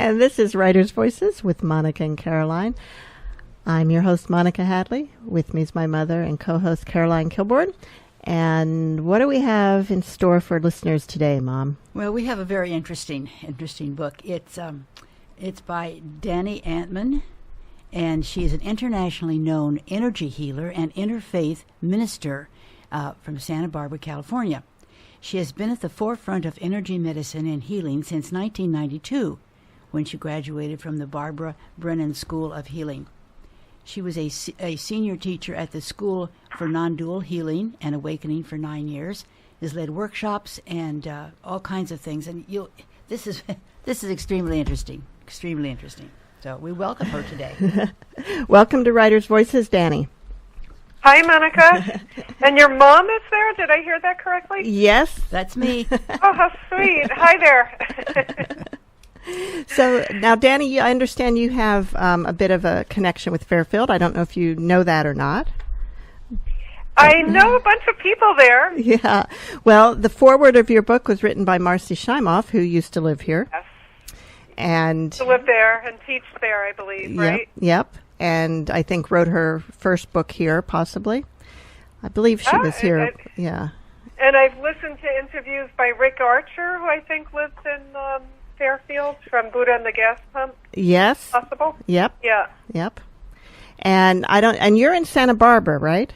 And this is Writer's Voices with Monica and Caroline. I'm your host, Monica Hadley. With me is my mother and co-host, Caroline Kilborn. And what do we have in store for listeners today, Mom? Well, we have a very interesting book. It's by Dani Antman, and she is an internationally known energy healer and interfaith minister from Santa Barbara, California. She has been at the forefront of energy medicine and healing since 1992, when she graduated from the Barbara Brennan School of Healing. She was a senior teacher at the School for Non-Dual Healing and Awakening for 9 years, has led workshops and all kinds of things. And this is extremely interesting, extremely interesting. So we welcome her today. Welcome to Writer's Voices, Dani. Hi, Monica. And your mom is there? Did I hear that correctly? Yes. That's me. Oh, how sweet. Hi there. So now, Dani, I understand you have a bit of a connection with Fairfield. I don't know if you know that or not. I know a bunch of people there. Yeah. Well, the foreword of your book was written by Marcy Shimoff, who used to live here. Yes. And to live there and teach there, I believe, right? Yep. And I think wrote her first book here, possibly. I believe she was here. Yeah. And I've listened to interviews by Rick Archer, who I think lives in Fairfield, from Buddha and the Gas Pump. Yes. Possible? Yep. Yeah. Yep. And and you're in Santa Barbara, right?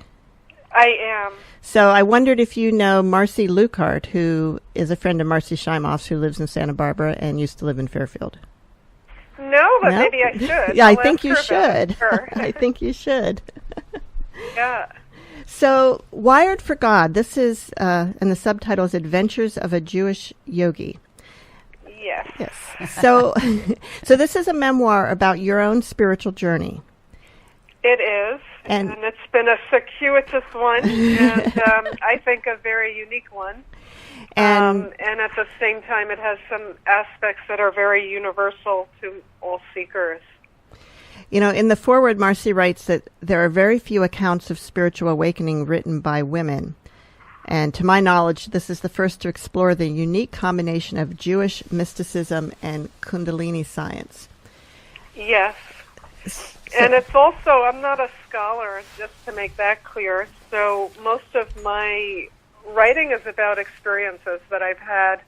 I am. So I wondered if you know Marcy Lucart, who is a friend of Marcy Shimoff's, who lives in Santa Barbara and used to live in Fairfield. No, but maybe I should. Yeah, I think you should. I think you should. Yeah. So, Wired for God, this is, and the subtitle is Adventures of a Jewish Yogi. Yes. Yes. So this is a memoir about your own spiritual journey. It is, and it's been a circuitous one, and I think a very unique one. And at the same time, it has some aspects that are very universal to all seekers. You know, in the foreword, Marcy writes that there are very few accounts of spiritual awakening written by women. And to my knowledge, this is the first to explore the unique combination of Jewish mysticism and Kundalini science. Yes. And it's also, I'm not a scholar, just to make that clear, so most of my writing is about experiences that I've had,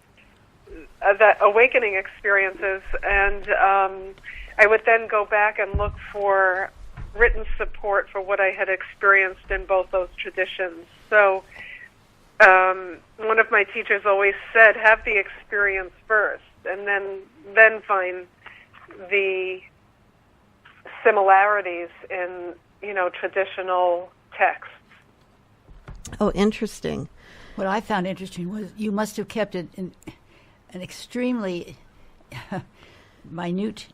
that awakening experiences, and I would then go back and look for written support for what I had experienced in both those traditions. So one of my teachers always said, have the experience first, and then find the similarities in, traditional texts. Oh, interesting. What I found interesting was you must have kept it in an extremely minute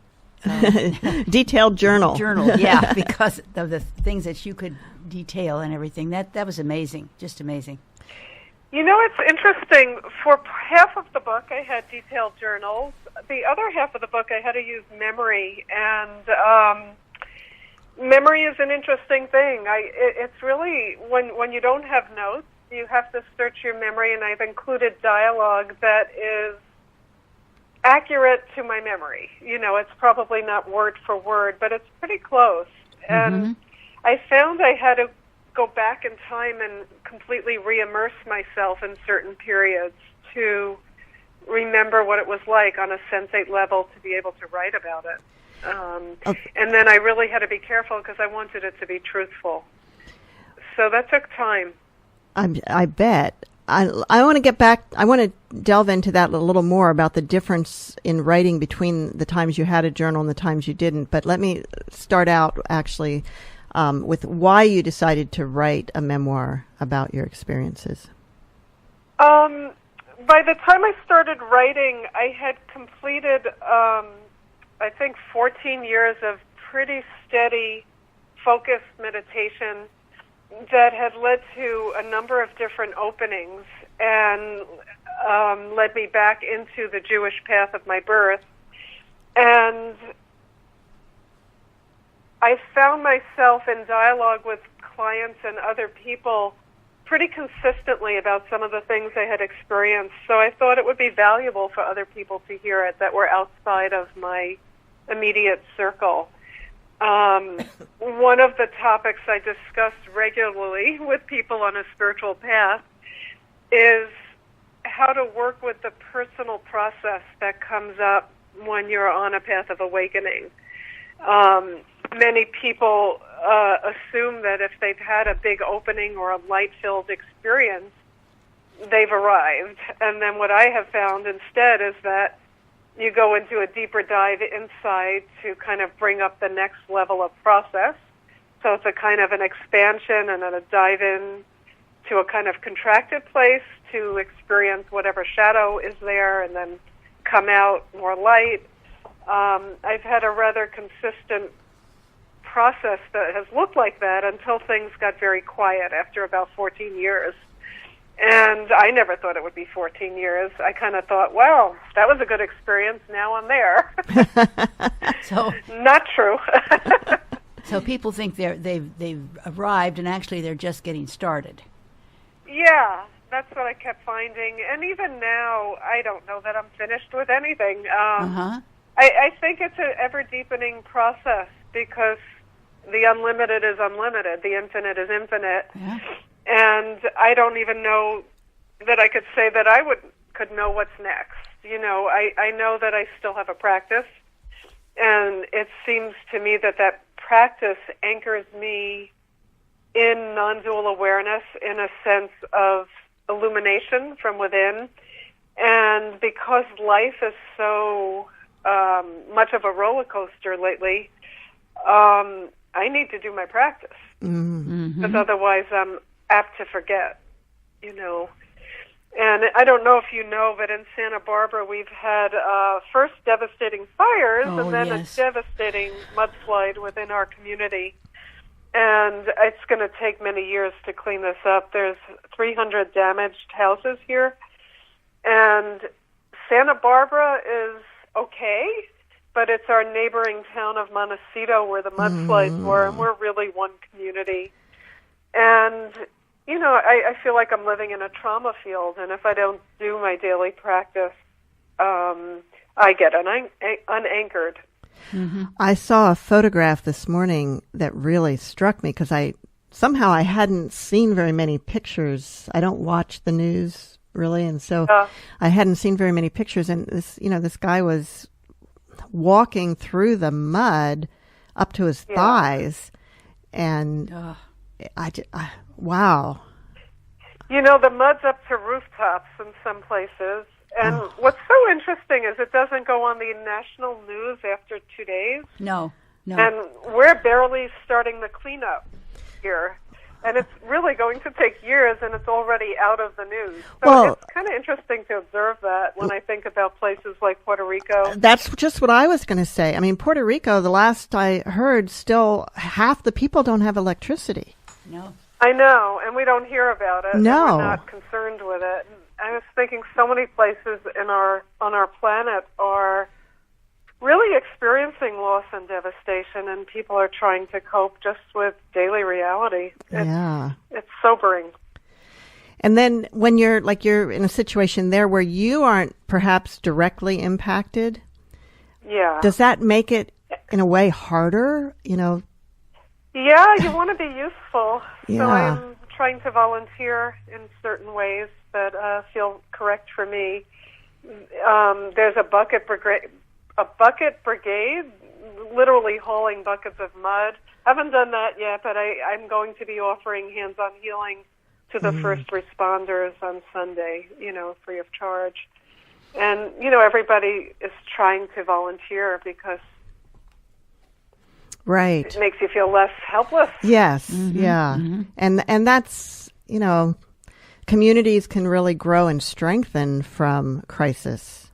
detailed journal. Yeah, because of the things that you could detail and everything. That was amazing, just amazing. It's interesting. For half of the book, I had detailed journals. The other half of the book, I had to use memory, and memory is an interesting thing. It's really, when you don't have notes, you have to search your memory, and I've included dialogue that is accurate to my memory. It's probably not word for word, but it's pretty close. And I found I had to go back in time and completely re-immerse myself in certain periods to remember what it was like on a sensate level to be able to write about it. And then I really had to be careful because I wanted it to be truthful. So that took time. I bet. I want to get back. I want to delve into that a little more about the difference in writing between the times you had a journal and the times you didn't. But let me start out actually with why you decided to write a memoir about your experiences. By the time I started writing, I had completed, I think, 14 years of pretty steady, focused meditation that had led to a number of different openings and led me back into the Jewish path of my birth. And I found myself in dialogue with clients and other people pretty consistently about some of the things I had experienced. So I thought it would be valuable for other people to hear it that were outside of my immediate circle. One of the topics I discuss regularly with people on a spiritual path is how to work with the personal process that comes up when you're on a path of awakening. Many people assume that if they've had a big opening or a light-filled experience, they've arrived. And then what I have found instead is that you go into a deeper dive inside to kind of bring up the next level of process. So it's a kind of an expansion and then a dive in to a kind of contracted place to experience whatever shadow is there and then come out more light. I've had a rather consistent process that has looked like that until things got very quiet after about 14 years. And I never thought it would be 14 years. I kind of thought, well, that was a good experience. Now I'm there. So not true. So people think they've arrived, and actually they're just getting started. Yeah, that's what I kept finding. And even now, I don't know that I'm finished with anything. I think it's an ever-deepening process because the unlimited is unlimited. The infinite is infinite. Yeah. And I don't even know that I could say that I could know what's next. You know, I know that I still have a practice, and it seems to me that that practice anchors me in non-dual awareness in a sense of illumination from within. And because life is so much of a roller coaster lately, I need to do my practice. Mm-hmm. Because otherwise I'm apt to forget, you know. And I don't know if you know, but in Santa Barbara we've had first devastating fires and then a devastating mudslide within our community. And it's going to take many years to clean this up. There's 300 damaged houses here. And Santa Barbara is okay, but it's our neighboring town of Montecito where the mudslides were, and we're really one community. And, you know, I feel like I'm living in a trauma field, and if I don't do my daily practice, I get unanchored. Mm-hmm. I saw a photograph this morning that really struck me because I hadn't seen very many pictures. I don't watch the news really, and so I hadn't seen very many pictures. And this guy was walking through the mud up to his thighs, and wow. You know, the mud's up to rooftops in some places. And what's so interesting is it doesn't go on the national news after 2 days. No. And we're barely starting the cleanup here. And it's really going to take years, and it's already out of the news. So it's kind of interesting to observe that when I think about places like Puerto Rico. That's just what I was going to say. I mean, Puerto Rico, the last I heard, still half the people don't have electricity. No. I know, and we don't hear about it. No. And we're not concerned with it. I was thinking so many places on our planet are really experiencing loss and devastation, and people are trying to cope just with daily reality. It's sobering. And then when you're in a situation there where you aren't perhaps directly impacted, does that make it in a way harder? You know. Yeah, you want to be useful. Yeah. So I'm trying to volunteer in certain ways that feel correct for me. There's a bucket brigade, literally hauling buckets of mud. Haven't done that yet, but I'm going to be offering hands-on healing to the first responders on Sunday, free of charge. And, everybody is trying to volunteer because it makes you feel less helpless. Yes, yeah. Mm-hmm. And that's, communities can really grow and strengthen from crisis.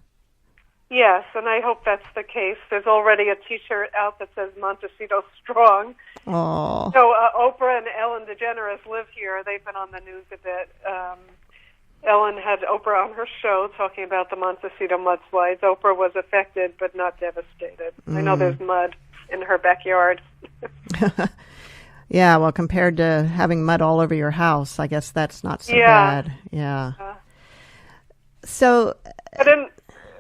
Yes, and I hope that's the case. There's already a T-shirt out that says Montecito Strong. Oh. So Oprah and Ellen DeGeneres live here. They've been on the news a bit. Ellen had Oprah on her show talking about the Montecito mudslides. Oprah was affected but not devastated. I know there's mud in her backyard. Yeah, well, compared to having mud all over your house, I guess that's not so Yeah. bad. Yeah. So, But I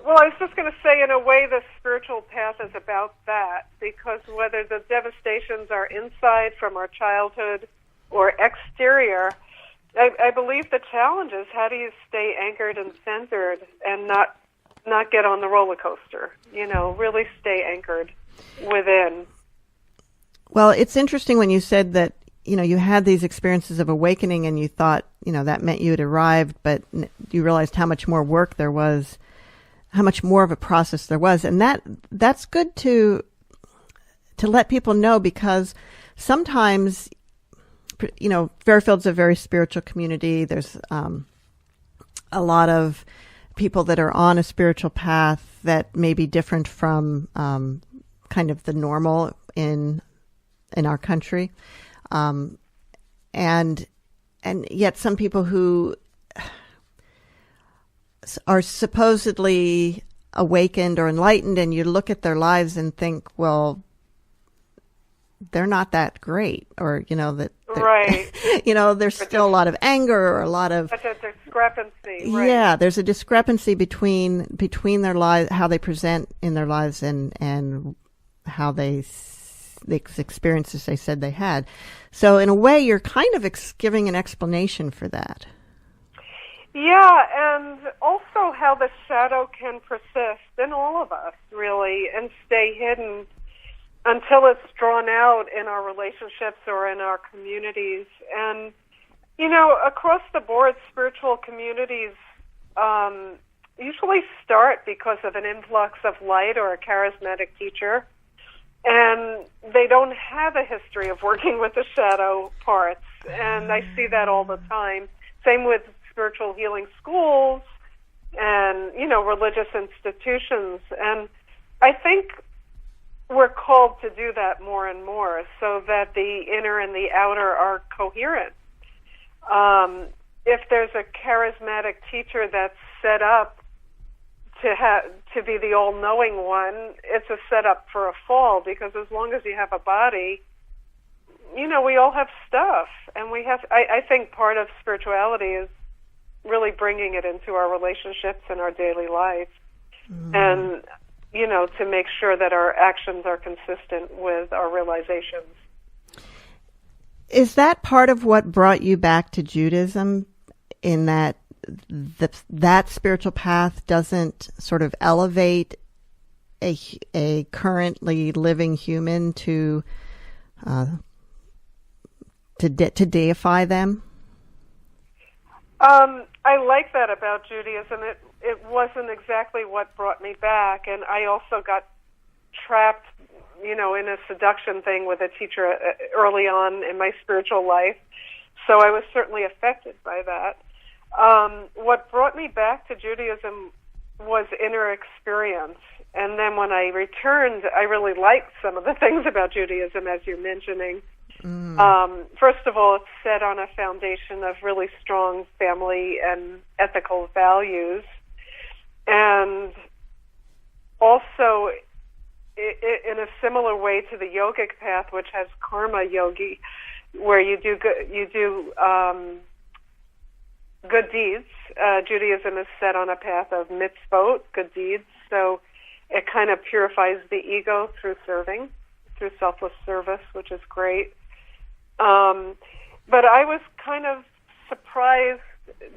was just going to say, in a way, the spiritual path is about that, because whether the devastations are inside from our childhood or exterior, I believe the challenge is how do you stay anchored and centered and not get on the roller coaster, really stay anchored within. well, it's interesting when you said that, you had these experiences of awakening and you thought, that meant you had arrived, but you realized how much more work there was, how much more of a process there was. And that's good to let people know, because sometimes, Fairfield's a very spiritual community. There's a lot of people that are on a spiritual path that may be different from kind of the normal in our country. And yet some people who are supposedly awakened or enlightened, and you look at their lives and think, well, they're not that great, or, that, right. There's still a lot of anger or a lot of... Such a discrepancy, right? Yeah, there's a discrepancy between their lives, how they present in their lives, and how the experiences they said they had. So in a way, you're kind of giving an explanation for that. Yeah, and also how the shadow can persist in all of us, really, and stay hidden until it's drawn out in our relationships or in our communities. And, across the board, spiritual communities usually start because of an influx of light or a charismatic teacher, and they don't have a history of working with the shadow parts, and I see that all the time. Same with spiritual healing schools and, religious institutions. And I think we're called to do that more and more, so that the inner and the outer are coherent. If there's a charismatic teacher that's set up to be the all-knowing one, it's a setup for a fall, because as long as you have a body, we all have stuff, and I think part of spirituality is really bringing it into our relationships and our daily life, and to make sure that our actions are consistent with our realizations. Is that part of what brought you back to Judaism, in that that spiritual path doesn't sort of elevate a currently living human to deify them? I like that about Judaism. It wasn't exactly what brought me back, and I also got trapped, in a seduction thing with a teacher early on in my spiritual life, so I was certainly affected by that. What brought me back to Judaism was inner experience, and then when I returned, I really liked some of the things about Judaism, as you're mentioning. First of all, it's set on a foundation of really strong family and ethical values, and also in a similar way to the yogic path, which has karma yogi, where you do good deeds. Judaism is set on a path of mitzvot, good deeds, so it kind of purifies the ego through serving, through selfless service, which is great. But I was kind of surprised,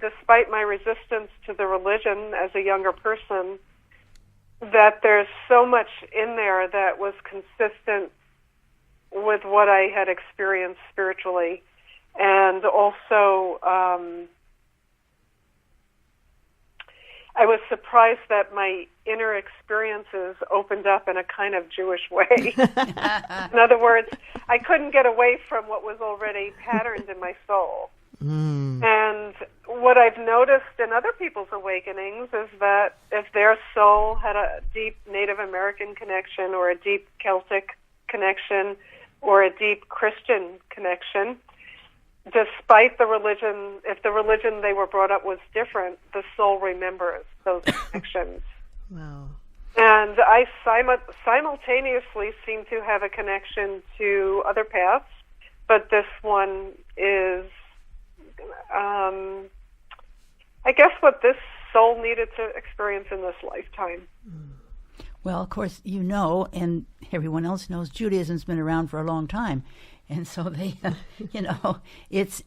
despite my resistance to the religion as a younger person, that there's so much in there that was consistent with what I had experienced spiritually. And also, I was surprised that my inner experiences opened up in a kind of Jewish way. In other words, I couldn't get away from what was already patterned in my soul. And what I've noticed in other people's awakenings is that if their soul had a deep Native American connection, or a deep Celtic connection, or a deep Christian connection, despite the religion, if the religion they were brought up was different, the soul remembers those connections. Wow. And I simultaneously seem to have a connection to other paths, but this one is, I guess, what this soul needed to experience in this lifetime. Well, of course, you know, and everyone else knows, Judaism's been around for a long time, and so they, you know, it's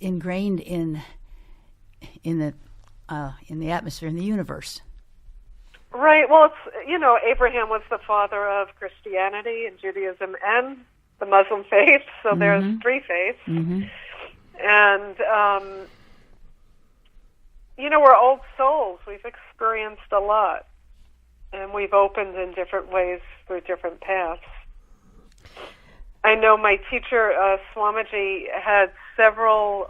ingrained in the atmosphere, in the universe. Right. Well, it's, you know, Abraham was the father of Christianity and Judaism and the Muslim faith, so there's three faiths. Mm-hmm. And, you know, we're old souls. We've experienced a lot, and we've opened in different ways through different paths. I know my teacher, Swamiji, had several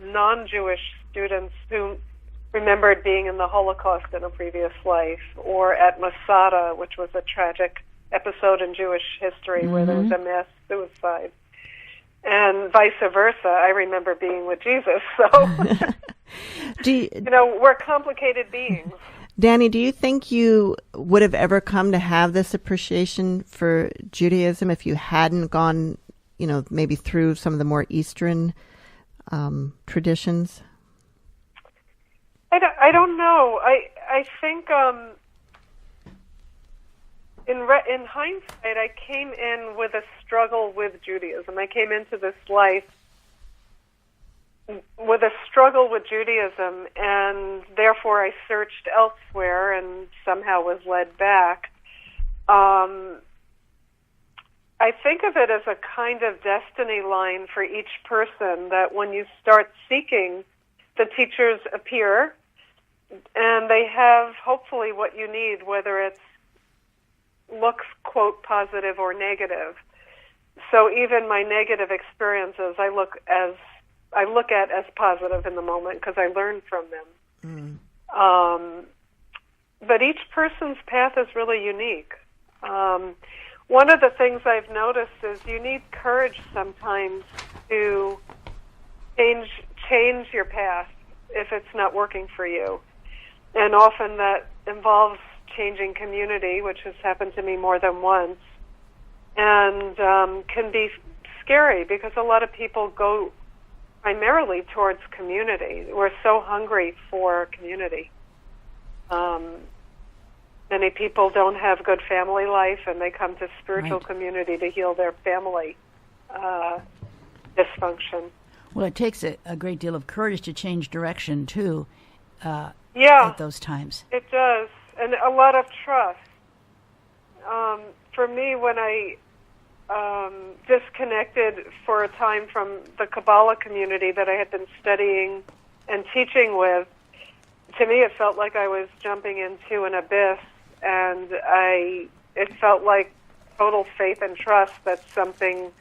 non-Jewish students who remembered being in the Holocaust in a previous life, or at Masada, which was a tragic episode in Jewish history where there was a mass suicide. And vice versa, I remember being with Jesus. So, you know, we're complicated beings. Dani, do you think you would have ever come to have this appreciation for Judaism if you hadn't gone, you know, maybe through some of the more Eastern traditions? I don't know. I think in hindsight, I came in with a struggle with Judaism. I came into this life with a struggle with Judaism, and therefore I searched elsewhere and somehow was led back. I think of it as a kind of destiny line for each person, that when you start seeking, the teachers appear, and they have hopefully what you need, whether it's looks, quote, positive or negative. So even my negative experiences, I look at as positive in the moment because I learned from them. But each person's path is really unique. One of the things I've noticed is you need courage sometimes to change your path if it's not working for you. And often that involves changing community, which has happened to me more than once, and can be scary because a lot of people go primarily towards community. We're so hungry for community. Many people don't have good family life, and they come to spiritual community to heal their family dysfunction. Well, it takes a great deal of courage to change direction, too, at those times. It does, and a lot of trust. For me, when I disconnected for a time from the Kabbalah community that I had been studying and teaching with, to me it felt like I was jumping into an abyss, and it felt like total faith and trust that something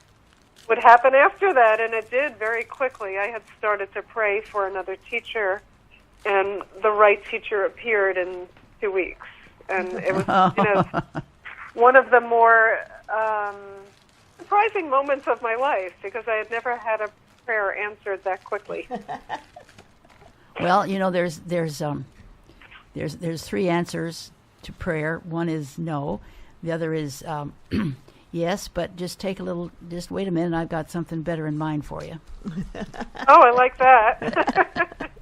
would happen after that, and it did very quickly. I had started to pray for another teacher, and the right teacher appeared in 2 weeks, and it was one of the more surprising moments of my life, because I had never had a prayer answered that quickly. Well, you know, there's three answers to prayer. One is no. The other is yes, but just wait a minute, I've got something better in mind for you. Oh, I like that.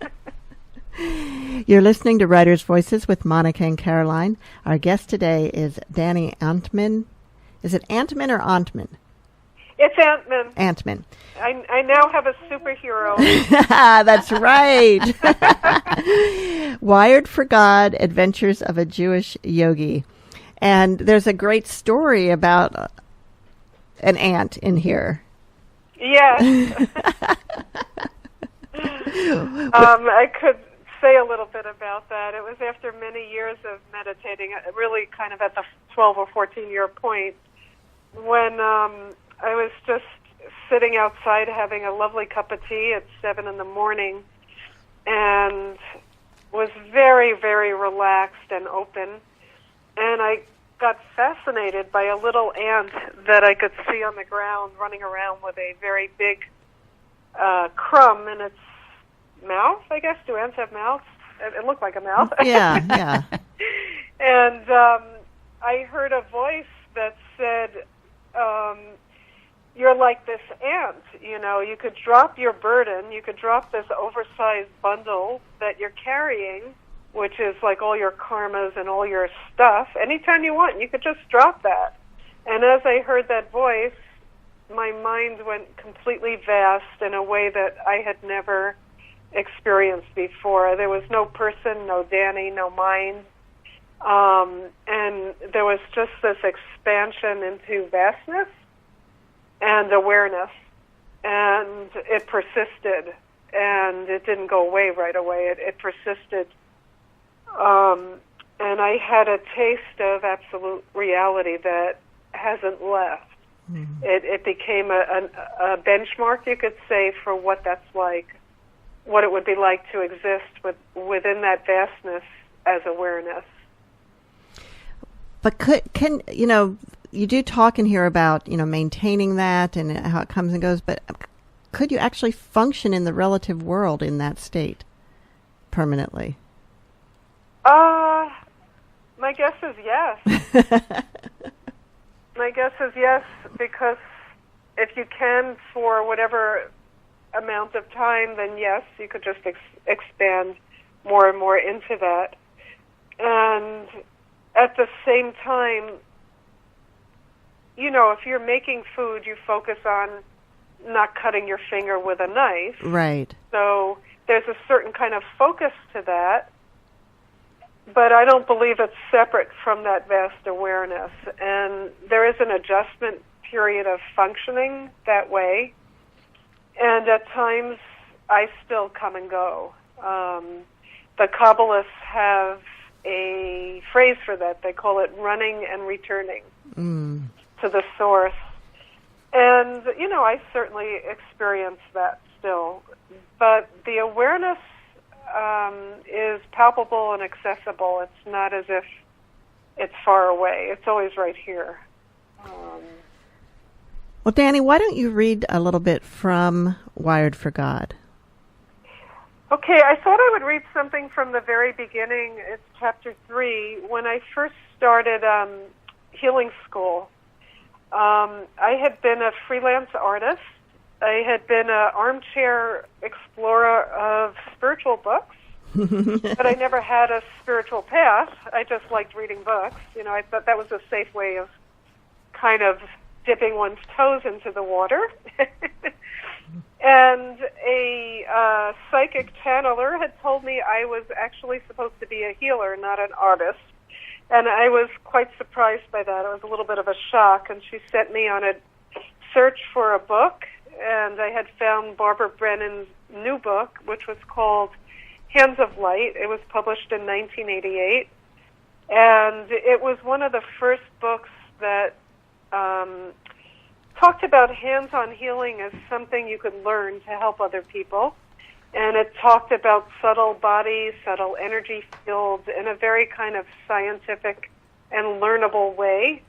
You're listening to Writers' Voices with Monica and Caroline. Our guest today is Dani Antman. Is it Antman or Antman? It's Antman. Antman. I now have a superhero. That's right. Wired for God, Adventures of a Jewish Yogi. And there's a great story about an ant in here. Yes. I could say a little bit about that. It was after many years of meditating, really kind of at the 12 or 14-year point, when I was just sitting outside having a lovely cup of tea at 7 in the morning, and was very, very relaxed and open. And I got fascinated by a little ant that I could see on the ground running around with a very big crumb in its mouth, I guess. Do ants have mouths? It looked like a mouth. Yeah. And I heard a voice that said, you're like this ant, you know. You could drop your burden, you could drop this oversized bundle that you're carrying, which is like all your karmas and all your stuff, anytime you want. You could just drop that. And as I heard that voice, my mind went completely vast in a way that I had never experienced before. There was no person, no Dani, no mind. And there was just this expansion into vastness and awareness. And it persisted. And it didn't go away right away. It persisted. And I had a taste of absolute reality that hasn't left. Mm-hmm. It became a benchmark, you could say, for what that's like, what it would be like to exist within that vastness as awareness. But can you do talk in here about, maintaining that and how it comes and goes, but could you actually function in the relative world in that state permanently? My guess is yes. My guess is yes, because if you can for whatever amount of time, then yes, you could just expand more and more into that. And at the same time, if you're making food, you focus on not cutting your finger with a knife. Right. So there's a certain kind of focus to that. But I don't believe it's separate from that vast awareness. And there is an adjustment period of functioning that way. And at times, I still come and go. The Kabbalists have a phrase for that. They call it running and returning to the source. And, I certainly experience that still. But the awareness is palpable and accessible. It's not as if it's far away. It's always right here. Well, Dani, why don't you read a little bit from Wired for God? Okay, I thought I would read something from the very beginning. It's chapter 3. When I first started healing school, I had been a freelance artist. I had been an armchair explorer of spiritual books, but I never had a spiritual path. I just liked reading books. I thought that was a safe way of kind of dipping one's toes into the water. And a psychic channeler had told me I was actually supposed to be a healer, not an artist. And I was quite surprised by that. It was a little bit of a shock. And she sent me on a search for a book. And I had found Barbara Brennan's new book, which was called Hands of Light. It was published in 1988. And it was one of the first books that talked about hands-on healing as something you could learn to help other people. And it talked about subtle bodies, subtle energy fields in a very kind of scientific and learnable way.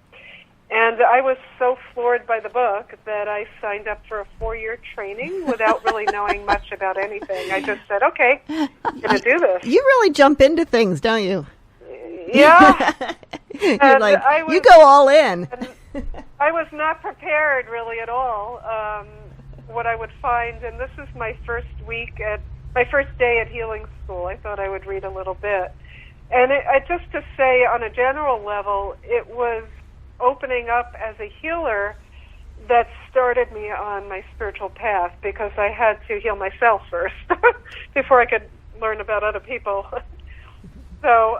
And I was so floored by the book that I signed up for a 4-year training without really knowing much about anything. I just said, okay, I'm going to do this. You really jump into things, don't you? Yeah. You're like, you go all in. I was not prepared really at all what I would find. And this is my first day at healing school. I thought I would read a little bit. And just to say on a general level, it was opening up as a healer that started me on my spiritual path, because I had to heal myself first before I could learn about other people. So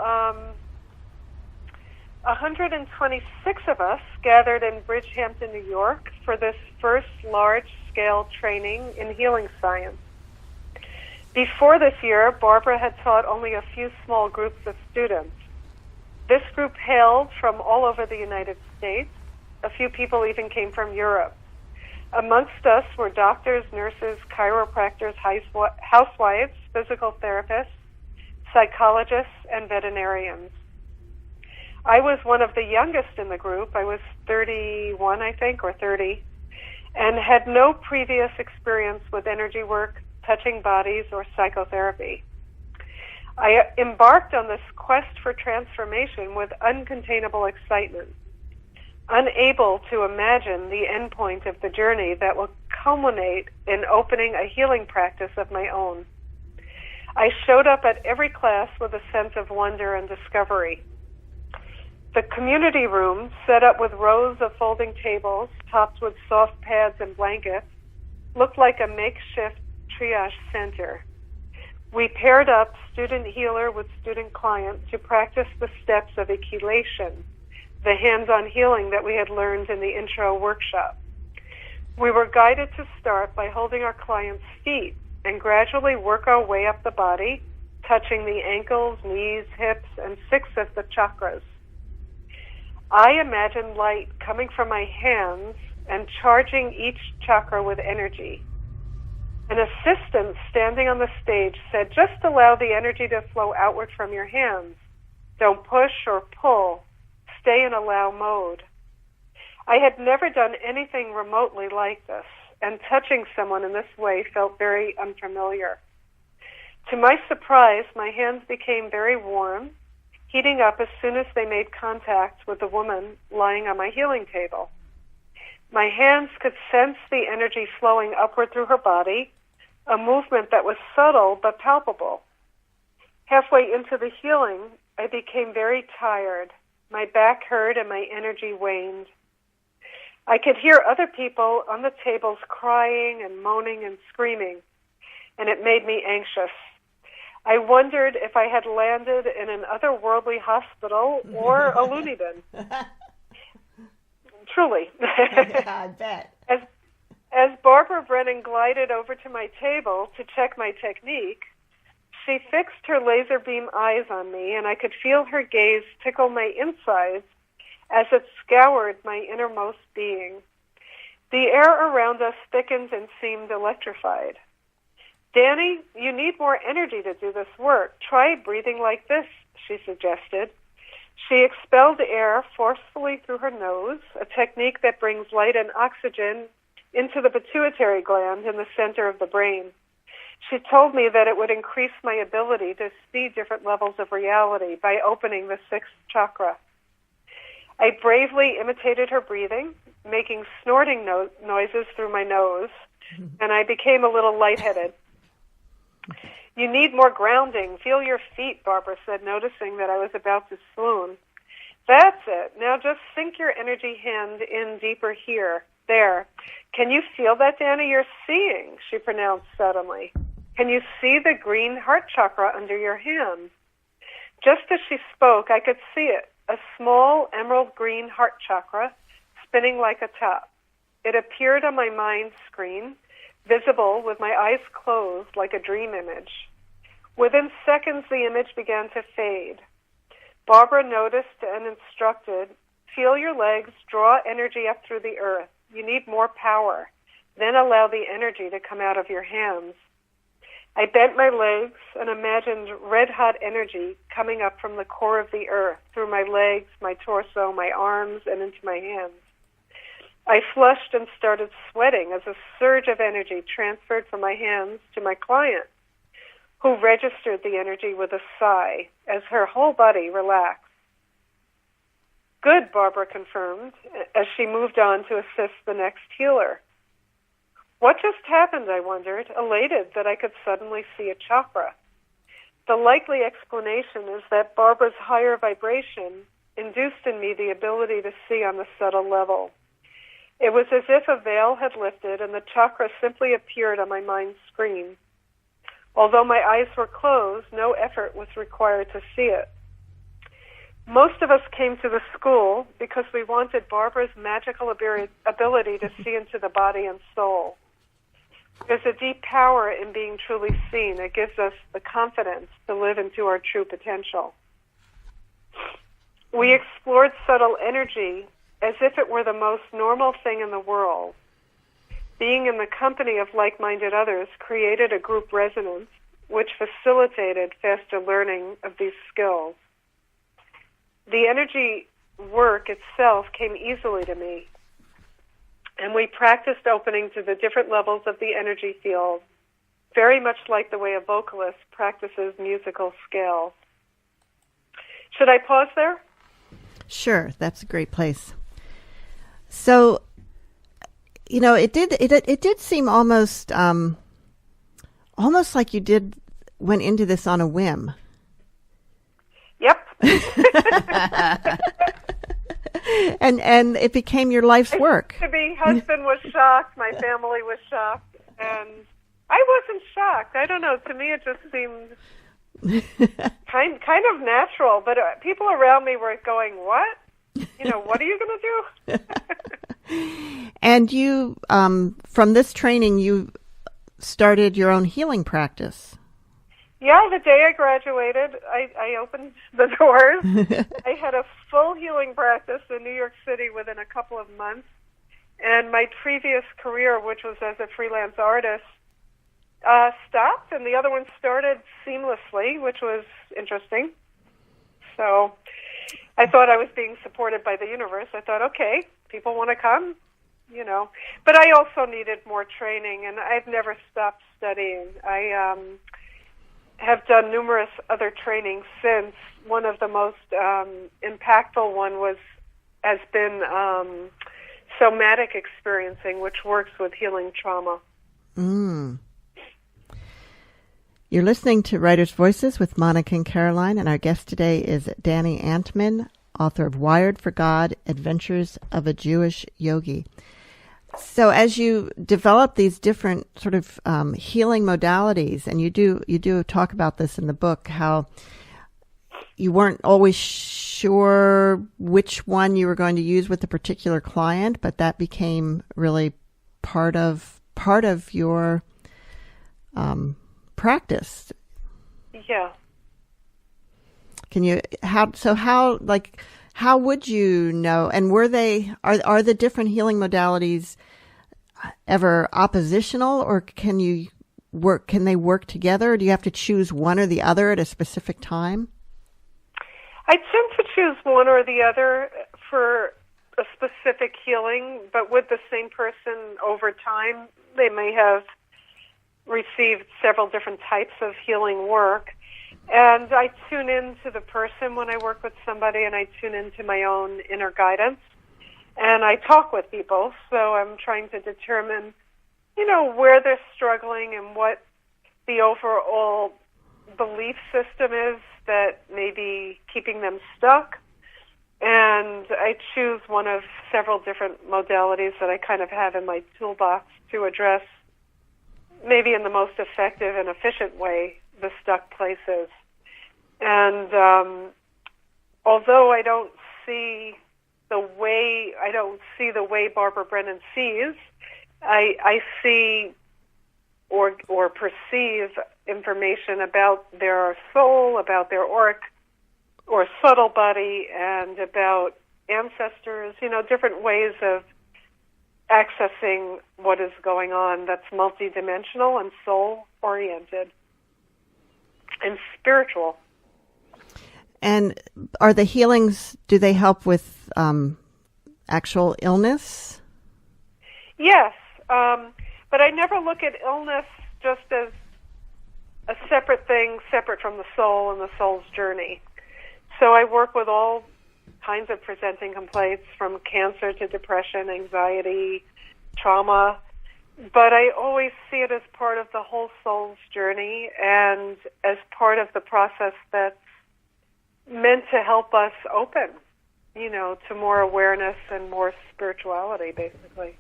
126 of us gathered in Bridgehampton, New York for this first large-scale training in healing science. Before this year, Barbara had taught only a few small groups of students. This group hailed from all over the United States. A few people even came from Europe. Amongst us were doctors, nurses, chiropractors, housewives, physical therapists, psychologists, and veterinarians. I was one of the youngest in the group. I was 31, I think, or 30, and had no previous experience with energy work, touching bodies, or psychotherapy. I embarked on this quest for transformation with uncontainable excitement. unable to imagine the end point of the journey that will culminate in opening a healing practice of my own. I showed up at every class with a sense of wonder and discovery. The community room, set up with rows of folding tables topped with soft pads and blankets, looked like a makeshift triage center. We paired up student healer with student client to practice the steps of echelation, the hands-on healing that we had learned in the intro workshop. We were guided to start by holding our client's feet and gradually work our way up the body, touching the ankles, knees, hips, and 6 of the chakras. I imagined light coming from my hands and charging each chakra with energy. An assistant standing on the stage said, "Just allow the energy to flow outward from your hands. Don't push or pull. Stay in allow mode." I had never done anything remotely like this, and touching someone in this way felt very unfamiliar. To my surprise, my hands became very warm, heating up as soon as they made contact with the woman lying on my healing table. My hands could sense the energy flowing upward through her body, a movement that was subtle but palpable. Halfway into the healing, I became very tired. My back hurt and my energy waned. I could hear other people on the tables crying and moaning and screaming, and it made me anxious. I wondered if I had landed in an otherworldly hospital or a loony bin. Truly. I bet. As Barbara Brennan glided over to my table to check my technique, she fixed her laser beam eyes on me, and I could feel her gaze tickle my insides as it scoured my innermost being. The air around us thickened and seemed electrified. "Dani, you need more energy to do this work. Try breathing like this," she suggested. She expelled air forcefully through her nose, a technique that brings light and oxygen into the pituitary gland in the center of the brain. She told me that it would increase my ability to see different levels of reality by opening the 6th chakra. I bravely imitated her breathing, making snorting noises through my nose, and I became a little lightheaded. "You need more grounding. Feel your feet," Barbara said, noticing that I was about to swoon. "That's it. Now just sink your energy hand in deeper here. There. Can you feel that, Dani? You're seeing," she pronounced suddenly. "Can you see the green heart chakra under your hand?" Just as she spoke, I could see it, a small emerald green heart chakra spinning like a top. It appeared on my mind screen, visible with my eyes closed like a dream image. Within seconds, the image began to fade. Barbara noticed and instructed, "Feel your legs, draw energy up through the earth. You need more power. Then allow the energy to come out of your hands." I bent my legs and imagined red-hot energy coming up from the core of the earth, through my legs, my torso, my arms, and into my hands. I flushed and started sweating as a surge of energy transferred from my hands to my client, who registered the energy with a sigh as her whole body relaxed. "Good," Barbara confirmed, as she moved on to assist the next healer. What just happened, I wondered, elated that I could suddenly see a chakra. The likely explanation is that Barbara's higher vibration induced in me the ability to see on the subtle level. It was as if a veil had lifted and the chakra simply appeared on my mind's screen. Although my eyes were closed, no effort was required to see it. Most of us came to the school because we wanted Barbara's magical ability to see into the body and soul. There's a deep power in being truly seen. It gives us the confidence to live into our true potential. We explored subtle energy as if it were the most normal thing in the world. Being in the company of like-minded others created a group resonance which facilitated faster learning of these skills. The energy work itself came easily to me, and we practiced opening to the different levels of the energy field, very much like the way a vocalist practices musical scales. Should I pause there? Sure, that's a great place. So, it did seem almost like you went into this on a whim. Yep. And it became your life's work. My husband was shocked. My family was shocked, and I wasn't shocked. I don't know. To me, it just seemed kind of natural. But people around me were going, "What? What are you going to do?" And you, from this training, you started your own healing practice. Yeah, the day I graduated, I opened the doors. I had a full healing practice in New York City within a couple of months. And my previous career, which was as a freelance artist, stopped, and the other one started seamlessly, which was interesting. So I thought I was being supported by the universe. I thought, okay, people want to come, But I also needed more training, and I've never stopped studying. I have done numerous other trainings since. One of the most impactful one has been somatic experiencing, which works with healing trauma. You're listening to Writer's Voices with Monica and Caroline, and our guest today is Dani Antman, author of Wired for God, Adventures of a Jewish Yogi. So as you develop these different sort of healing modalities, and you do talk about this in the book, how you weren't always sure which one you were going to use with a particular client, but that became really part of your practice. Yeah. How would you know? And are the different healing modalities ever oppositional, or can they work together? Or do you have to choose one or the other at a specific time? I tend to choose one or the other for a specific healing, but with the same person over time, they may have received several different types of healing work. And I tune into the person when I work with somebody, and I tune into my own inner guidance. And I talk with people, so I'm trying to determine, where they're struggling and what the overall belief system is that may be keeping them stuck. And I choose one of several different modalities that I kind of have in my toolbox to address, maybe in the most effective and efficient way, the stuck places. And although I don't see the way Barbara Brennan sees, I see or perceive information about their soul, about their auric or subtle body, and about ancestors, different ways of accessing what is going on that's multidimensional and soul-oriented and spiritual. And are the healings, do they help with actual illness? Yes, but I never look at illness just as a separate thing, separate from the soul and the soul's journey. So I work with all kinds of presenting complaints, from cancer to depression, anxiety, trauma, but I always see it as part of the whole soul's journey and as part of the process that's meant to help us open, to more awareness and more spirituality, basically.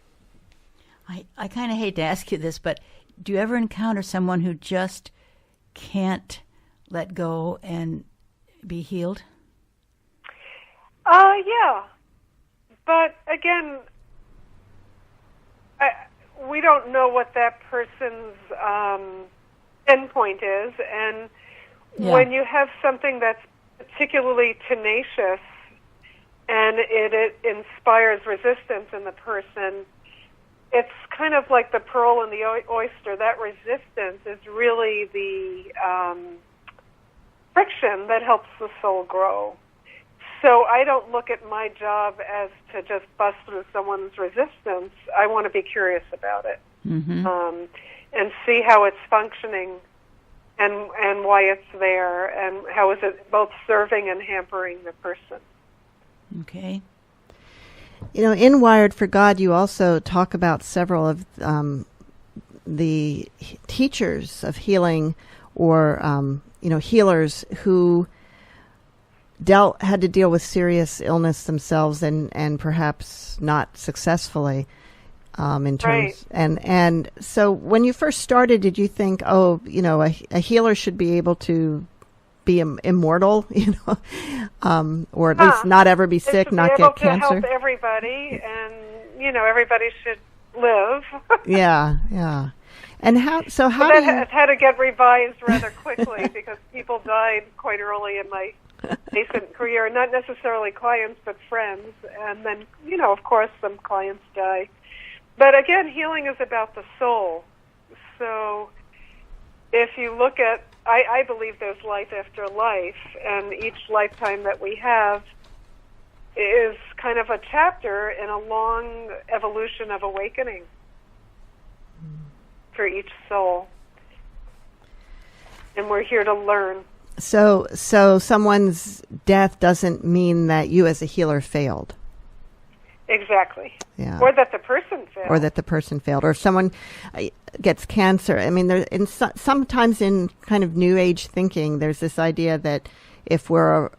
I kind of hate to ask you this, but do you ever encounter someone who just can't let go and be healed? Yeah. But again, we don't know what that person's endpoint is. And when you have something that's particularly tenacious and it inspires resistance in the person, it's kind of like the pearl and the oyster. That resistance is really the friction that helps the soul grow. So I don't look at my job as to just bust through someone's resistance. I want to be curious about it, and see how it's functioning and why it's there, and how is it both serving and hampering the person. Okay. In Wired for God, you also talk about several of the teachers of healing, or healers who had to deal with serious illness themselves, and perhaps not successfully. In terms, right. and so when you first started, did you think, a healer should be able to be immortal, or at least not ever be sick, not get cancer? Be able to help everybody, and everybody should live. Yeah. And how that had to get revised rather quickly because people died quite early in my nascent career. Not necessarily clients, but friends, and then of course, some clients die. But again, healing is about the soul. So if you look at, I believe there's life after life, and each lifetime that we have is kind of a chapter in a long evolution of awakening for each soul. And we're here to learn. So someone's death doesn't mean that you as a healer failed. Exactly. Yeah. Or that the person failed. Or if someone gets cancer. I mean, sometimes in kind of New Age thinking, there's this idea that if we're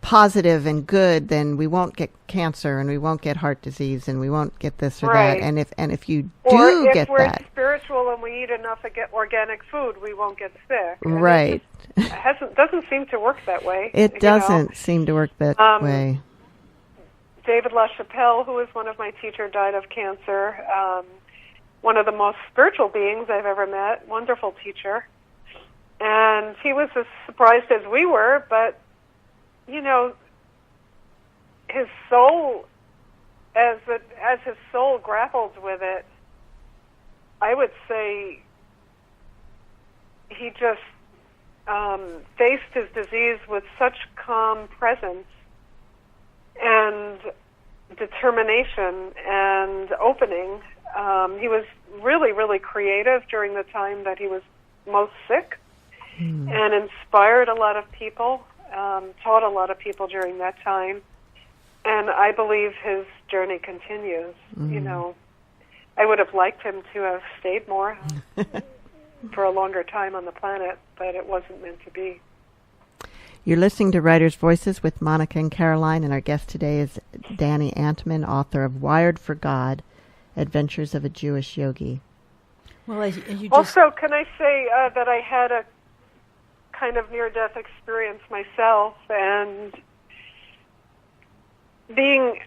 positive and good, then we won't get cancer, and we won't get heart disease, and we won't get this or right. that. And if you do get that, or if we're spiritual and we eat enough organic food, we won't get sick. Right. It doesn't seem to work that way. It doesn't seem to work that way. David LaChapelle, who was one of my teachers, died of cancer. One of the most spiritual beings I've ever met. Wonderful teacher. And he was as surprised as we were, but, his soul, as his soul grappled with it, I would say he just faced his disease with such calm presence and determination and opening. He was really, really creative during the time that he was most sick and inspired a lot of people, taught a lot of people during that time. And I believe his journey continues. I would have liked him to have stayed more for a longer time on the planet, but it wasn't meant to be. You're listening to Writers' Voices with Monica and Caroline, and our guest today is Dani Antman, author of Wired for God, Adventures of a Jewish Yogi. Well, as you also, can I say that I had a kind of near-death experience myself, and being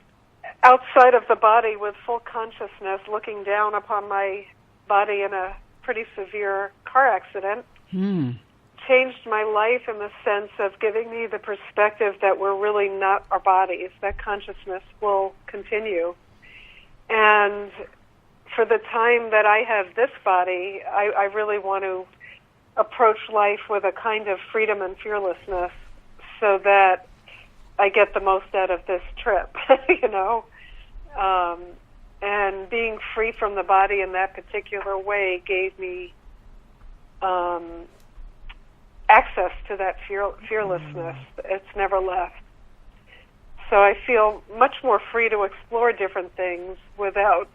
outside of the body with full consciousness, looking down upon my body in a pretty severe car accident, changed my life in the sense of giving me the perspective that we're really not our bodies, that consciousness will continue. And for the time that I have this body, I really want to approach life with a kind of freedom and fearlessness so that I get the most out of this trip, and being free from the body in that particular way gave me access to that fearlessness. It's never left. So I feel much more free to explore different things without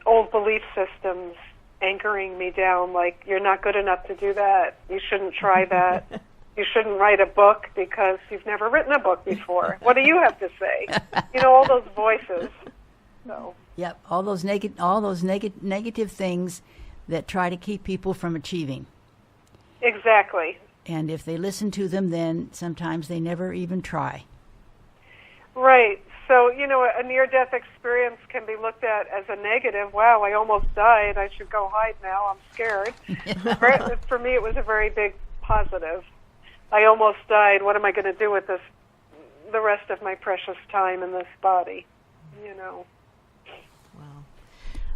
old belief systems anchoring me down, like, you're not good enough to do that, you shouldn't try that, you shouldn't write a book because you've never written a book before. What do you have to say? All those voices. So. Yep, all those negative things that try to keep people from achieving. Exactly. And if they listen to them, then sometimes they never even try. Right. So, a near-death experience can be looked at as a negative. Wow, I almost died. I should go hide now. I'm scared. For me, it was a very big positive. I almost died. What am I going to do with the rest of my precious time in this body? Wow.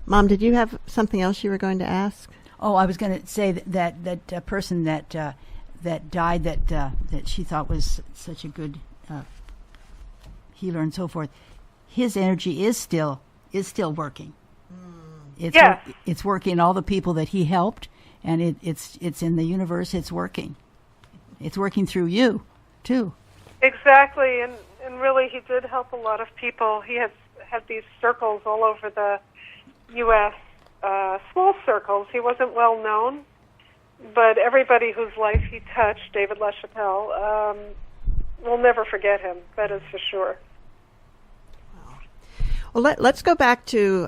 Mom, did you have something else you were going to ask? Oh, I was going to say that person that died that she thought was such a good healer and so forth. His energy is still working. It's working. All the people that he helped, and it's in the universe. It's working. It's working through you too. Exactly, and he did help a lot of people. He had these circles all over the U.S., small circles. He wasn't well known, but everybody whose life he touched, David LaChapelle, will never forget him. That is for sure. Well, let's go back to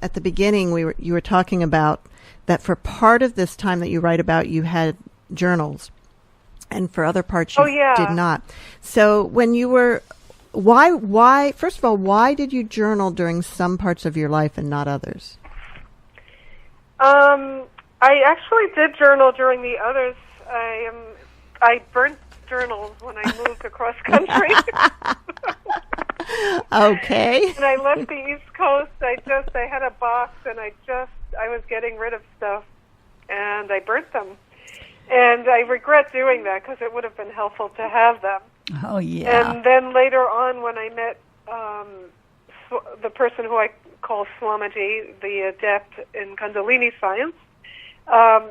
at the beginning. You were talking about that for part of this time that you write about, you had journals, and for other parts you did not. So when you were, why? First of all, why did you journal during some parts of your life and not others? I actually did journal during the others. I burnt journals when I moved across country. Okay. And I left the East Coast. I had a box, and I was getting rid of stuff, and I burnt them. And I regret doing that because it would have been helpful to have them. Oh, yeah. And then later on, when I met the person who I call Swamiji, the adept in Kundalini science,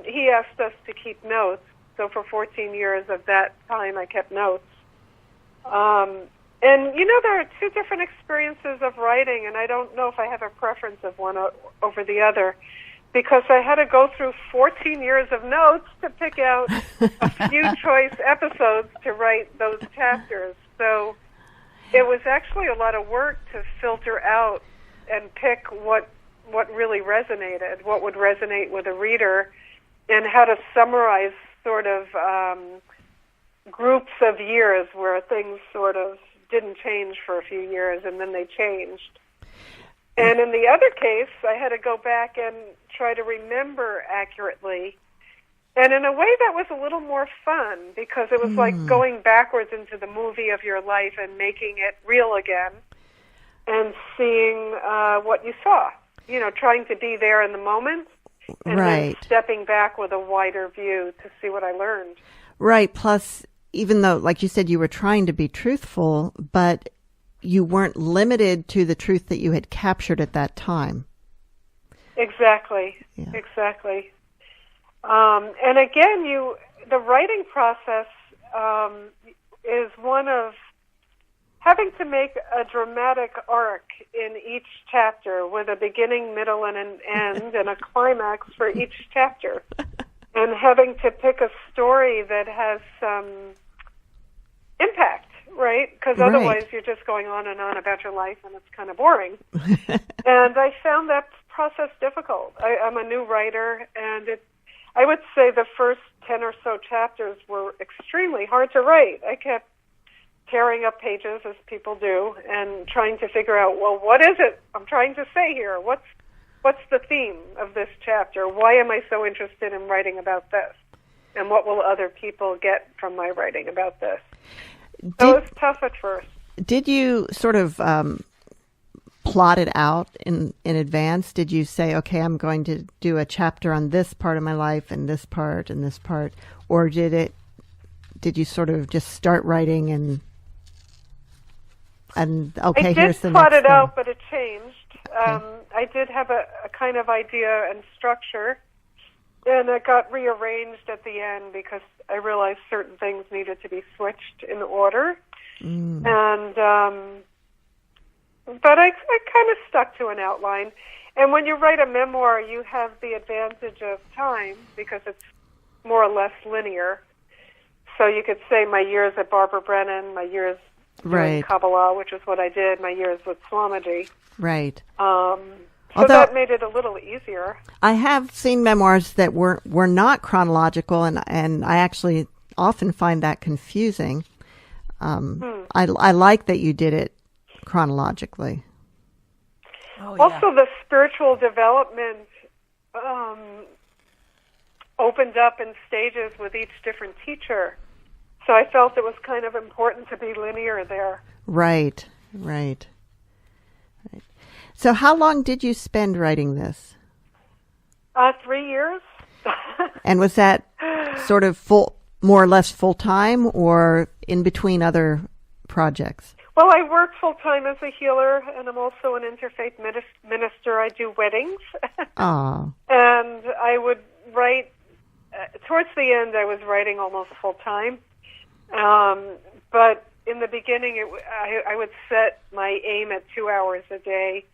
he asked us to keep notes. So for 14 years of that time, I kept notes. And, there are two different experiences of writing, and I don't know if I have a preference of one over the other, because I had to go through 14 years of notes to pick out a few choice episodes to write those chapters. So it was actually a lot of work to filter out and pick what really resonated, what would resonate with a reader, and how to summarize sort of groups of years where things sort of didn't change for a few years and then they changed. And in the other case, I had to go back and try to remember accurately. And in a way, that was a little more fun because it was like going backwards into the movie of your life and making it real again and seeing what you saw, trying to be there in the moment and then stepping back with a wider view to see what I learned. Right. Plus, even though, like you said, you were trying to be truthful, but you weren't limited to the truth that you had captured at that time. Exactly. Yeah. Exactly. And again, the writing process is one of having to make a dramatic arc in each chapter with a beginning, middle, and an end, and a climax for each chapter. And having to pick a story that has some impact, right? Because otherwise you're just going on and on about your life, and it's kind of boring. And I found that process difficult. I'm a new writer, and I would say the first 10 or so chapters were extremely hard to write. I kept tearing up pages, as people do, and trying to figure out, well, what is it I'm trying to say here? What's the theme of this chapter? Why am I so interested in writing about this? And what will other people get from my writing about this? So it was tough at first. Did you sort of plot it out in advance? Did you say, okay, I'm going to do a chapter on this part of my life and this part and this part? Or did you sort of just start writing and okay, here's the next thing? I did plot it out, but it changed. Okay. I did have a kind of idea and structure, and it got rearranged at the end because I realized certain things needed to be switched in order. And but I kind of stuck to an outline. And when you write a memoir, you have the advantage of time because it's more or less linear. So you could say my years at Barbara Brennan, my years doing Kabbalah, which is what I did, my years with Swamiji. Right. So that made it a little easier. I have seen memoirs that were not chronological, and I actually often find that confusing. I like that you did it chronologically. Oh, yeah. Also, the spiritual development opened up in stages with each different teacher. So I felt it was kind of important to be linear there. Right. So how long did you spend writing this? 3 years. And was that sort of more or less full-time, or in between other projects? Well, I work full-time as a healer, and I'm also an interfaith minister. I do weddings. Oh. And I would write, towards the end, I was writing almost full-time. But in the beginning, I would set my aim at 2 hours a day.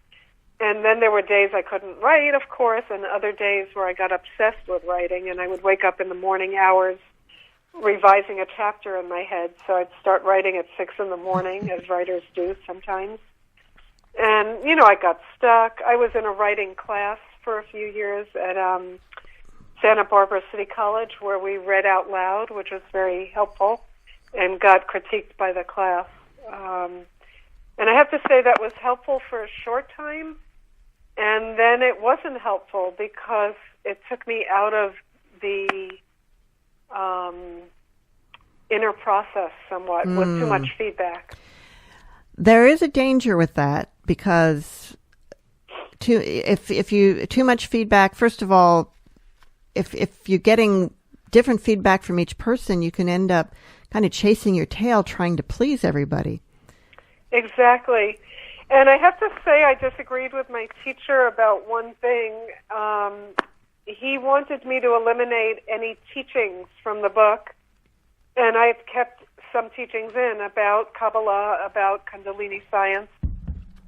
And then there were days I couldn't write, of course, and other days where I got obsessed with writing, and I would wake up in the morning hours revising a chapter in my head. So I'd start writing at 6 in the morning, as writers do sometimes. And, I got stuck. I was in a writing class for a few years at Santa Barbara City College where we read out loud, which was very helpful, and got critiqued by the class. And I have to say that was helpful for a short time, and then it wasn't helpful because it took me out of the inner process somewhat with too much feedback. There is a danger with that because if you too much feedback, first of all, if you're getting different feedback from each person, you can end up kind of chasing your tail trying to please everybody. Exactly. And I have to say I disagreed with my teacher about one thing. He wanted me to eliminate any teachings from the book, and I have kept some teachings in about Kabbalah, about Kundalini science.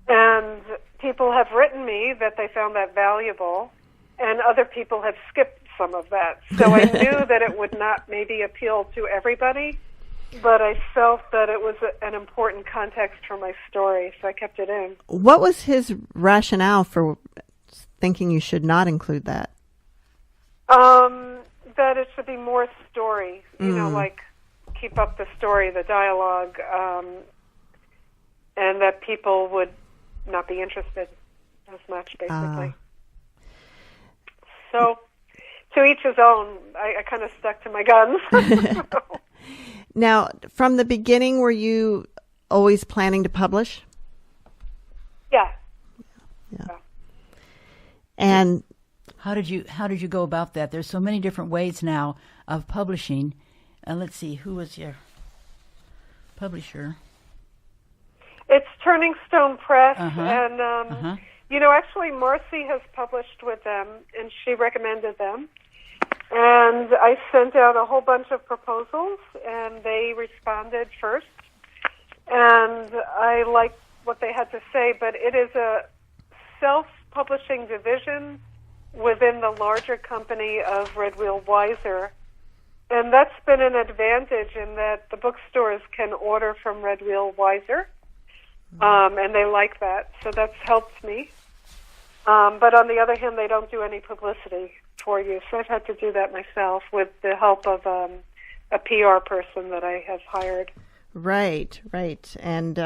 And people have written me that they found that valuable, and other people have skipped some of that. So I knew that it would not maybe appeal to everybody, but I felt that it was an important context for my story, so I kept it in. What was his rationale for thinking you should not include that? That it should be more story, like keep up the story, the dialogue, and that people would not be interested as much, basically. So, to each his own. I kind of stuck to my guns. Now, from the beginning, were you always planning to publish? Yeah. And how did you go about that? There's so many different ways now of publishing. Let's see, who was your publisher? It's Turning Stone Press, and actually Marcy has published with them, and she recommended them. And I sent out a whole bunch of proposals, and they responded first. And I liked what they had to say, but it is a self-publishing division within the larger company of Red Wheel Weiser. And that's been an advantage in that the bookstores can order from Red Wheel Weiser, and they like that. So that's helped me. But on the other hand, they don't do any publicity for you. So I've had to do that myself with the help of a PR person that I have hired. Right. And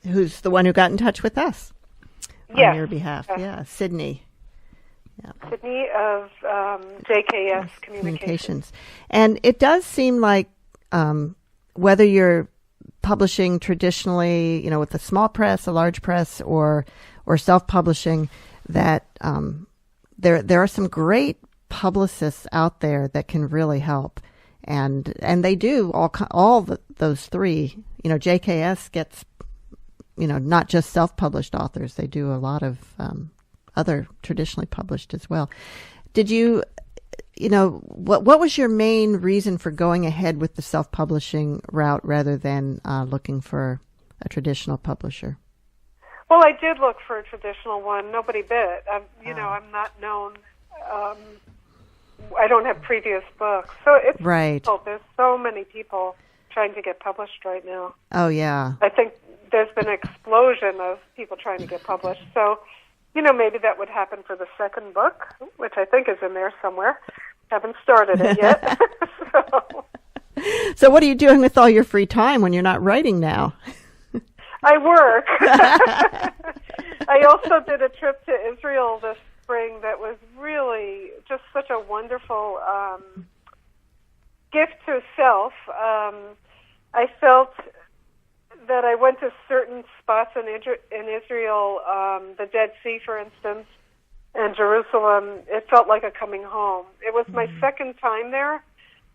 who's the one who got in touch with us on your behalf? Yeah, Sydney. Yeah. Sydney of JKS Communications. And it does seem like whether you're publishing traditionally, with a small press, a large press, or self-publishing, that there are some great publicists out there that can really help, and they do those three. JKS gets not just self-published authors; they do a lot of other traditionally published as well. Did you, what was your main reason for going ahead with the self-publishing route rather than looking for a traditional publisher? Well, I did look for a traditional one. Nobody bit. I'm not known. I don't have previous books. So it's difficult. There's so many people trying to get published right now. Oh, yeah. I think there's been an explosion of people trying to get published. So, maybe that would happen for the second book, which I think is in there somewhere. Haven't started it yet. So what are you doing with all your free time when you're not writing now? I work. I also did a trip to Israel this spring that was really just such a wonderful gift to self. I felt that I went to certain spots in Israel, the Dead Sea, for instance, and Jerusalem. It felt like a coming home. It was my second time there,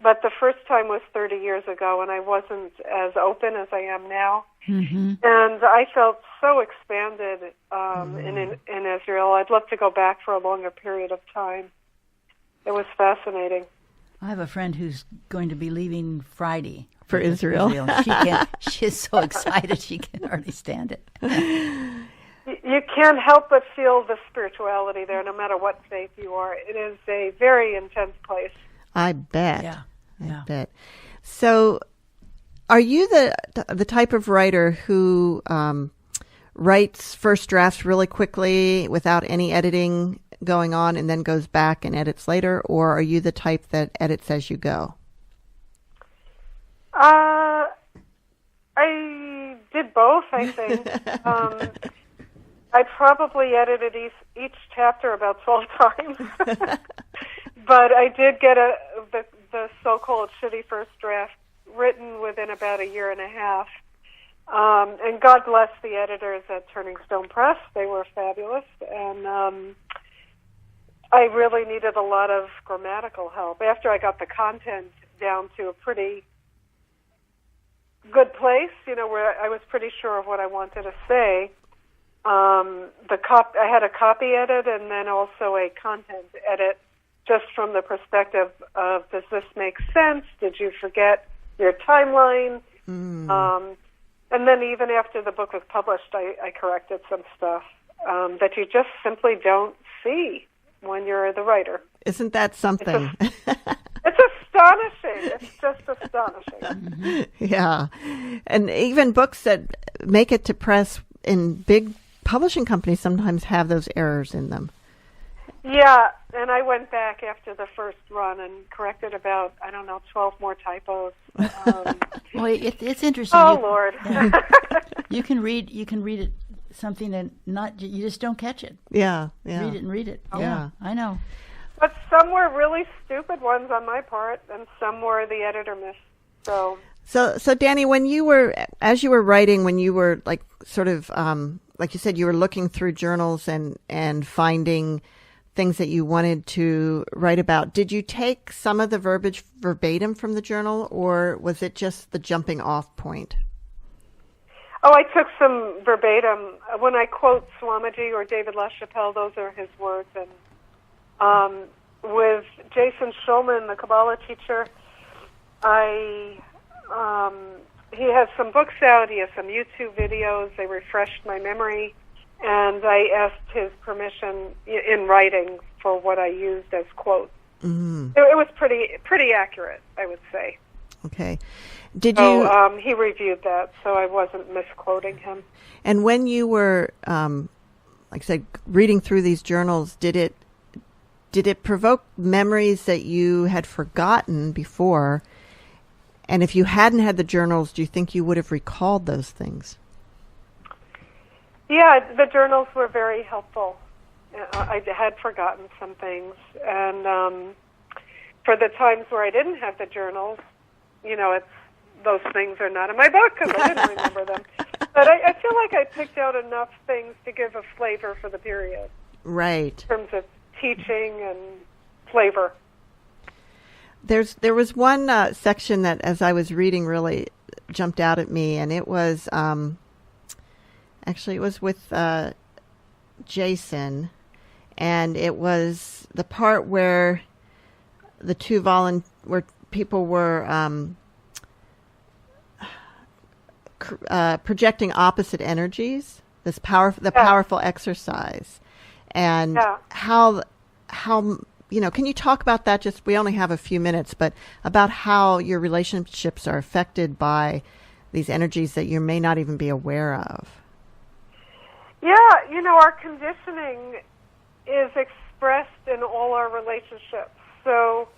but the first time was 30 years ago, and I wasn't as open as I am now. Mm-hmm. And I felt so expanded in Israel. I'd love to go back for a longer period of time. It was fascinating. I have a friend who's going to be leaving Friday for Israel. She is so excited she can hardly stand it. You can't help but feel the spirituality there, no matter what faith you are. It is a very intense place. I bet. Yeah. I bet. So, are you the type of writer who writes first drafts really quickly without any editing going on and then goes back and edits later, or are you the type that edits as you go? I did both, I think. I probably edited each chapter about 12 times. But I did get the so-called shitty first draft written within about a year and a half. And God bless the editors at Turning Stone Press. They were fabulous. And I really needed a lot of grammatical help. After I got the content down to a pretty good place, where I was pretty sure of what I wanted to say, I had a copy edit and then also a content edit, just from the perspective of, does this make sense? Did you forget your timeline? And then even after the book was published, I corrected some stuff that you just simply don't see when you're the writer. Isn't that something? It's astonishing. It's just astonishing. Yeah. And even books that make it to press in big publishing companies sometimes have those errors in them. Yeah, and I went back after the first run and corrected about, 12 more typos. Well, it's interesting. Oh, Lord. Yeah. You can read it, something and you just don't catch it. Yeah. Read it and read it. Yeah. I know. But some were really stupid ones on my part, and some were the editor missed. So Dani, as you were writing, when you were like sort of, like you said, you were looking through journals and finding things that you wanted to write about, did you take some of the verbiage verbatim from the journal, or was it just the jumping off point? Oh, I took some verbatim. When I quote Swamiji or David LaChapelle, those are his words. And with Jason Schulman, the Kabbalah teacher, he has some books out. He has some YouTube videos. They refreshed my memory. And I asked his permission in writing for what I used as quotes. Mm-hmm. It was pretty accurate, I would say. Okay. He reviewed that, so I wasn't misquoting him. And when you were, like I said, reading through these journals, did it provoke memories that you had forgotten before? And if you hadn't had the journals, do you think you would have recalled those things? Yeah, the journals were very helpful. I had forgotten some things, and for the times where I didn't have the journals, those things are not in my book because I didn't remember them. But I feel like I picked out enough things to give a flavor for the period. Right. In terms of teaching and flavor. There was one section that, as I was reading, really jumped out at me, and it was... Actually, it was with Jason, and it was the part where the two where people were projecting opposite energies. The powerful exercise, and how can you talk about that? Just, we only have a few minutes, but about how your relationships are affected by these energies that you may not even be aware of. Yeah, our conditioning is expressed in all our relationships. So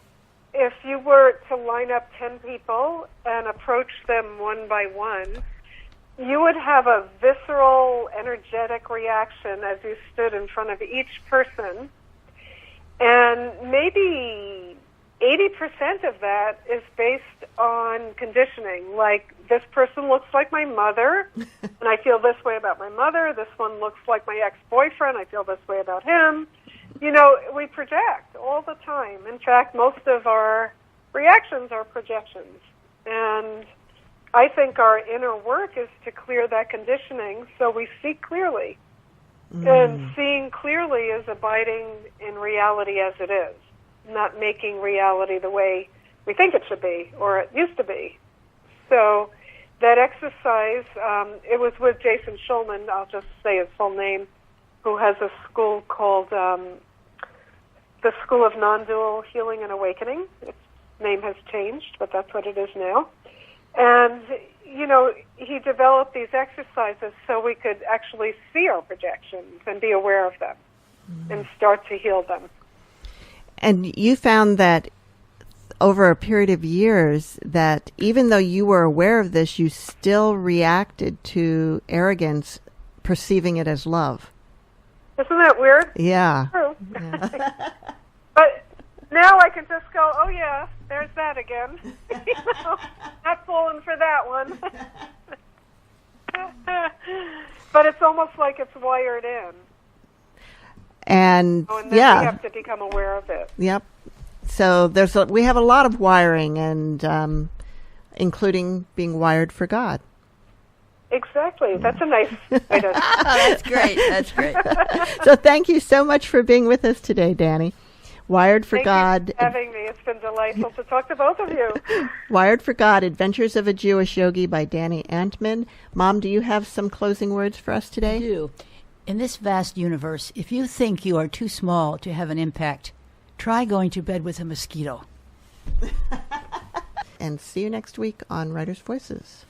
if you were to line up 10 people and approach them one by one, you would have a visceral, energetic reaction as you stood in front of each person. And maybe 80% of that is based on conditioning. Like, this person looks like my mother, and I feel this way about my mother. This one looks like my ex-boyfriend. I feel this way about him. We project all the time. In fact, most of our reactions are projections. And I think our inner work is to clear that conditioning so we see clearly. And seeing clearly is abiding in reality as it is. not making reality the way we think it should be or it used to be. So that exercise, it was with Jason Schulman, I'll just say his full name, who has a school called the School of Non-Dual Healing and Awakening. Its name has changed, but that's what it is now. And, you know, he developed these exercises so we could actually see our projections and be aware of them and start to heal them. And you found that over a period of years that even though you were aware of this, you still reacted to arrogance, perceiving it as love. Isn't that weird? Yeah. True. Yeah. But now I can just go, oh yeah, there's that again. You know, not falling for that one. But it's almost like it's wired in. And, Oh, and then yeah. we have to become aware of it. Yep. So we have a lot of wiring, and including being wired for God. Exactly. That's a nice way to... That's great. That's great. So thank you so much for being with us today, Dani. Wired for God. Thank you for having me. It's been delightful to talk to both of you. Wired for God, Adventures of a Jewish Yogi by Dani Antman. Mom, do you have some closing words for us today? I do. In this vast universe, if you think you are too small to have an impact, try going to bed with a mosquito. And see you next week on Writers' Voices.